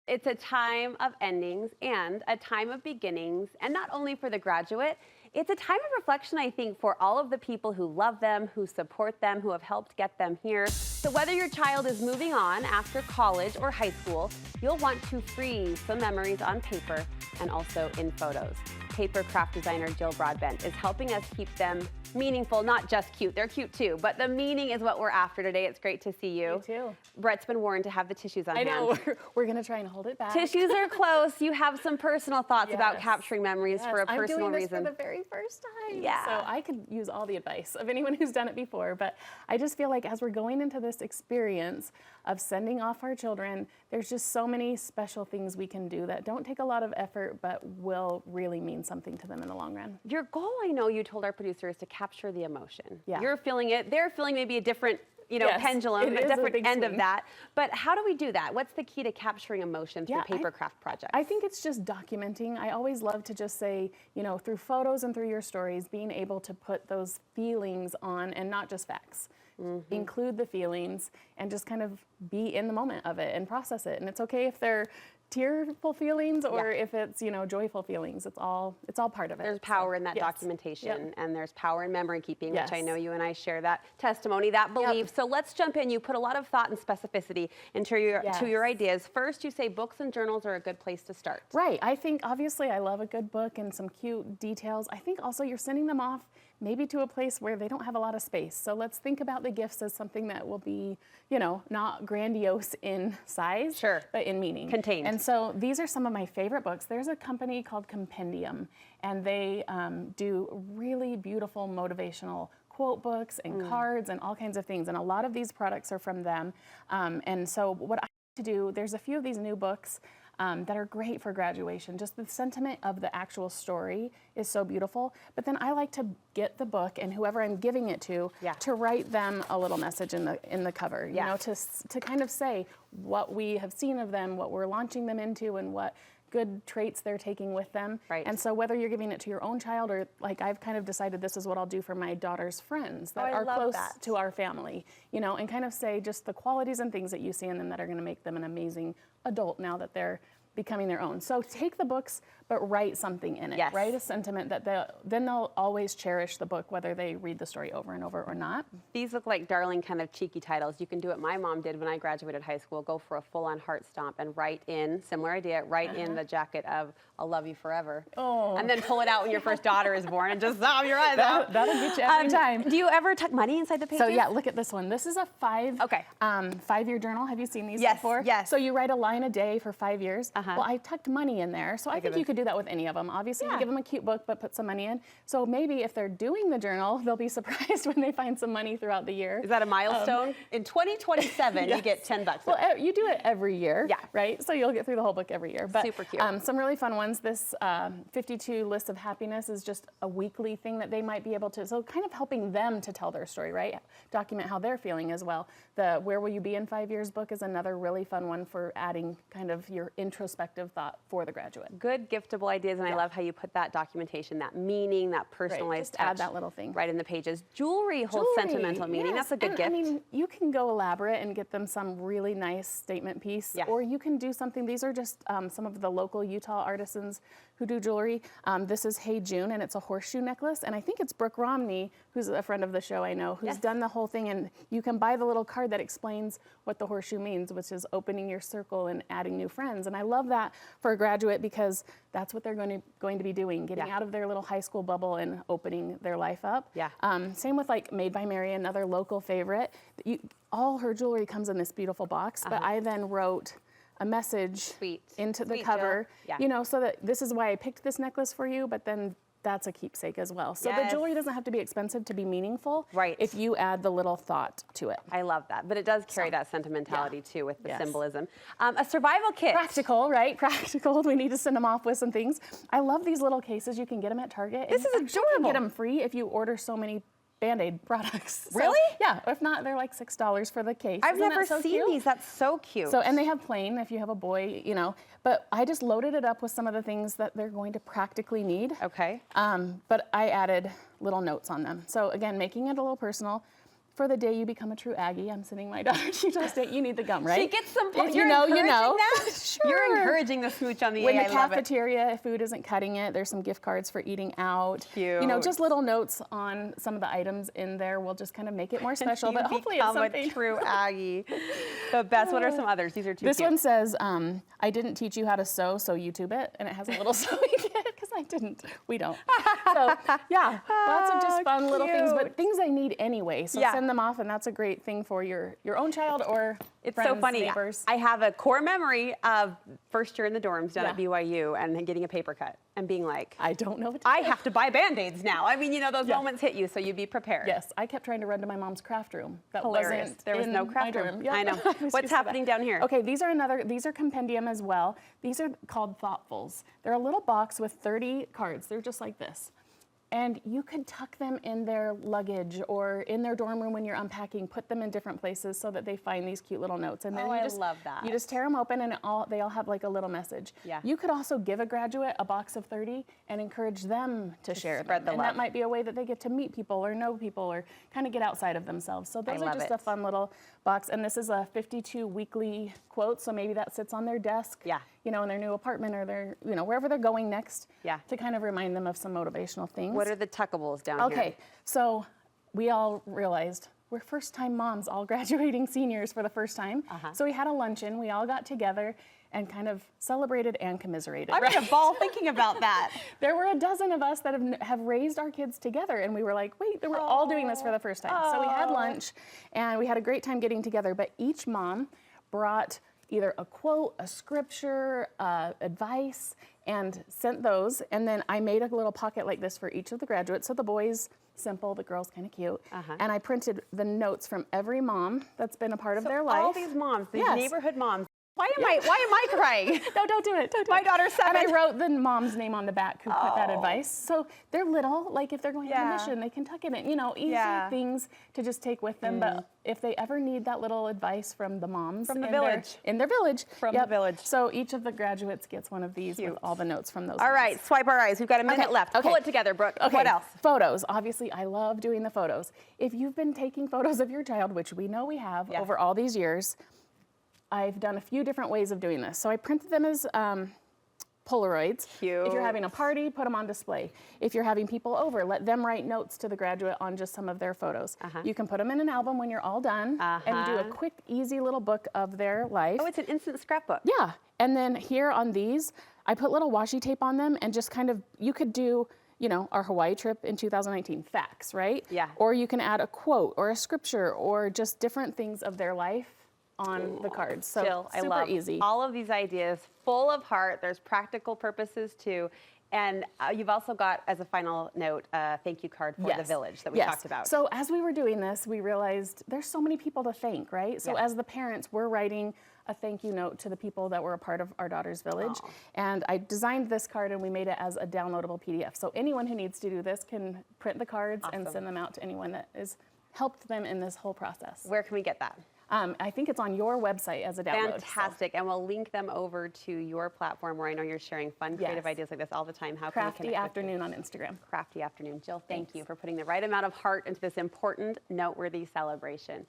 It's a time of endings and a time of beginnings, and not only for the graduate, it's a time of reflection, I think, for all of the people who love them, who support them, who have helped get them here. So whether your child is moving on after college or high school, you'll want to freeze some memories on paper and also in photos. Paper craft designer Jill Broadbent is helping us keep them meaningful, not just cute. They're cute too, but the meaning is what we're after today. It's great to see you. You too. Brett's been warned to have the tissues on hand. I know, we're gonna try and hold it back. Tissues are close. You have some personal thoughts about capturing memories for a personal reason. I'm doing this for the very first time. Yeah. So I could use all the advice of anyone who's done it before, but I just feel like as we're going into this experience of sending off our children, there's just so many special things we can do that don't take a lot of effort, but will really mean something to them in the long run. Your goal, I know you told our producer, is to capture the emotion. Yeah. You're feeling it. They're feeling maybe a different Yes, pendulum, a different end of swing. that. But how do we do that? What's the key to capturing emotion through paper craft projects? I think it's just documenting. I always love to just say, through photos and through your stories, being able to put those feelings on and not just facts. Mm-hmm. Include the feelings and just kind of be in the moment of it and process it. And it's okay if they're tearful feelings or if it's joyful feelings. It's all part of it. There's power in that documentation, and there's power in memory keeping, which I know you and I share that testimony, that belief. So let's jump in. You put a lot of thought and specificity into your ideas. First, you say books and journals are a good place to start. Right. I think obviously I love a good book and some cute details. I think also you're sending them off maybe to a place where they don't have a lot of space. So let's think about the gifts as something that will be, not grandiose in size, but in meaning. Contained. And so these are some of my favorite books. There's a company called Compendium, and they do really beautiful motivational quote books and cards and all kinds of things. And a lot of these products are from them. And so what I like to do, there's a few of these new books that are great for graduation. Just the sentiment of the actual story is so beautiful. But then I like to get the book and whoever I'm giving it to write them a little message in the cover. To kind of say what we have seen of them, what we're launching them into, and what good traits they're taking with them. Right. And so whether you're giving it to your own child or like I've kind of decided this is what I'll do for my daughter's friends that are close to our family, and kind of say just the qualities and things that you see in them that are going to make them an amazing adult now that they're becoming their own. So take the books, but write something in it. Yes. Write a sentiment that then they'll always cherish the book, whether they read the story over and over or not. These look like darling kind of cheeky titles. You can do what my mom did when I graduated high school, go for a full-on heart stomp and write in, similar idea, write in the jacket of I'll love you forever. Oh. And then pull it out when your first daughter is born and just sob your eyes out. That'll get you every time. Do you ever tuck money inside the pages? So yeah, look at this one. This is a 5-year journal. Have you seen these before? Yes. So you write a line a day for 5 years. Well, I tucked money in there. So I think you could do that with any of them. Obviously, you give them a cute book, but put some money in. So maybe if they're doing the journal, they'll be surprised when they find some money throughout the year. Is that a milestone? In 2027, you get $10. Well, you do it every year, right? So you'll get through the whole book every year. But super cute. Some really fun ones. This 52 list of happiness is just a weekly thing that they might be able to, so kind of helping them to tell their story, right? Document how they're feeling as well. The Where Will You Be in 5 Years book is another really fun one for adding kind of your introspective thought for the graduate. Good giftable ideas, and I love how you put that documentation, that meaning, that personalized touch. Add that little thing. Right in the pages. Jewelry holds sentimental meaning. That's a good gift. I mean, you can go elaborate and get them some really nice statement piece, or you can do something. These are just some of the local Utah artisans who do jewelry. This is Hey June, and it's a horseshoe necklace, and I think it's Brooke Romney, who's a friend of the show I know, who's done the whole thing, and you can buy the little card that explains what the horseshoe means, which is opening your circle and adding new friends. And I love that for a graduate because that's what they're going to be doing, getting out of their little high school bubble and opening their life up. Same with like Made by Mary, another local favorite. All her jewelry comes in this beautiful box, but I then wrote a message into the cover, so that this is why I picked this necklace for you, but then that's a keepsake as well. So the jewelry doesn't have to be expensive to be meaningful if you add the little thought to it. I love that, but it does carry that sentimentality too with the symbolism. A survival kit. Practical, right? Practical. We need to send them off with some things. I love these little cases. You can get them at Target. This is adorable. You can get them free if you order so many Band-Aid products. Really? So, yeah, if not, they're like $6 for the case. I've never seen these. That's so cute. So, and they have plain if you have a boy, but I just loaded it up with some of the things that they're going to practically need. Okay. But I added little notes on them. So again, making it a little personal. for the day you become a true Aggie. I'm sending my daughter to Utah State. You need the gum, right? She gets some. If You're you know, encouraging you know. that? Sure. You're encouraging the smooch on the When A. the I love it. cafeteria, if food isn't cutting it, there's some gift cards for eating out. Cute. You know, just little notes on some of the items in there will just kind of make it more special. But hopefully it's become something. a true Aggie. The best. What are some others? These are too This cute. one says, I didn't teach you how to sew, so YouTube it. And it has a little sewing kit, because I didn't. We don't. So, yeah, lots of just fun little things, but things they need anyway. So send them off, and that's a great thing for your own child or It's friends, so funny. neighbors. I have a core memory of first year in the dorms down at BYU and then getting a paper cut and being like, I don't know what to I do. have to buy Band-Aids now. I mean, you know, those moments hit you, so you be prepared. Yes, I kept trying to run to my mom's craft room. That Hilarious. wasn't There was in no my craft room. dorm. Yep. I know. I was What's used to that. happening down here? Okay, these are compendium as well. These are called Thoughtfuls. They're a little box with 30 cards. They're just like this. And you could tuck them in their luggage or in their dorm room when you're unpacking, put them in different places so that they find these cute little notes. And then I love that. You just tear them open and they all have like a little message. Yeah. You could also give a graduate a box of 30 and encourage them to share spread them. the And love. that might be a way that they get to meet people or know people or kind of get outside of themselves. So those are love just it. a fun little box. And this is a 52 weekly quote, so maybe that sits on their desk. Yeah. You know, in their new apartment or their, you know, wherever they're going next. Yeah. To kind of remind them of some motivational things. What are the tuckables down here? Okay, so we all realized we're first-time moms, all graduating seniors for the first time. So we had a luncheon. We all got together and kind of celebrated and commiserated. I'm in a ball thinking about that. There were a dozen of us that have raised our kids together, and we were like, wait, we're all doing this for the first time. So we had lunch, and we had a great time getting together, but each mom brought either a quote, a scripture, advice, and sent those. And then I made a little pocket like this for each of the graduates. So the boys, simple, the girls kind of cute. And I printed the notes from every mom that's been a part of their life. All these moms, these Yes. neighborhood moms. Why am I crying? No, don't do it. Don't do My it. daughter's 7. And I wrote the mom's name on the back who put that advice. So they're little, like if they're going on a mission, they can tuck it in, you know, easy things to just take with them. But if they ever need that little advice from the moms From the in village. in their village. From the village. So each of the graduates gets one of these with all the notes from those. All moms. right, swipe our eyes. We've got a minute left. okay. Pull it together, Brooke. Okay, What else? Photos. Obviously, I love doing the photos. If you've been taking photos of your child, which we know we have over all these years, I've done a few different ways of doing this. So I printed them as Polaroids. Cute. If you're having a party, put them on display. If you're having people over, let them write notes to the graduate on just some of their photos. You can put them in an album when you're all done and do a quick, easy little book of their life. Oh, it's an instant scrapbook. Yeah, and then here on these, I put little washi tape on them and just kind of, you could do, you know, our Hawaii trip in 2019, facts, right? Yeah. Or you can add a quote or a scripture or just different things of their life on the cards. So Jill, I super love easy. all of these ideas, full of heart. There's practical purposes too. And you've also got, as a final note, a thank you card for the village that we talked about. So as we were doing this, we realized there's so many people to thank, right? So as the parents, we're writing a thank you note to the people that were a part of our daughter's village. And I designed this card and we made it as a downloadable PDF. So anyone who needs to do this can print the cards and send them out to anyone that has helped them in this whole process. Where can we get that? I think it's on your website as a download. Fantastic. And we'll link them over to your platform where I know you're sharing fun, creative ideas like this all the time. How can we Crafty connect with you? Afternoon on Instagram. Crafty Afternoon. Jill, thank you for putting the right amount of heart into this important, noteworthy celebration.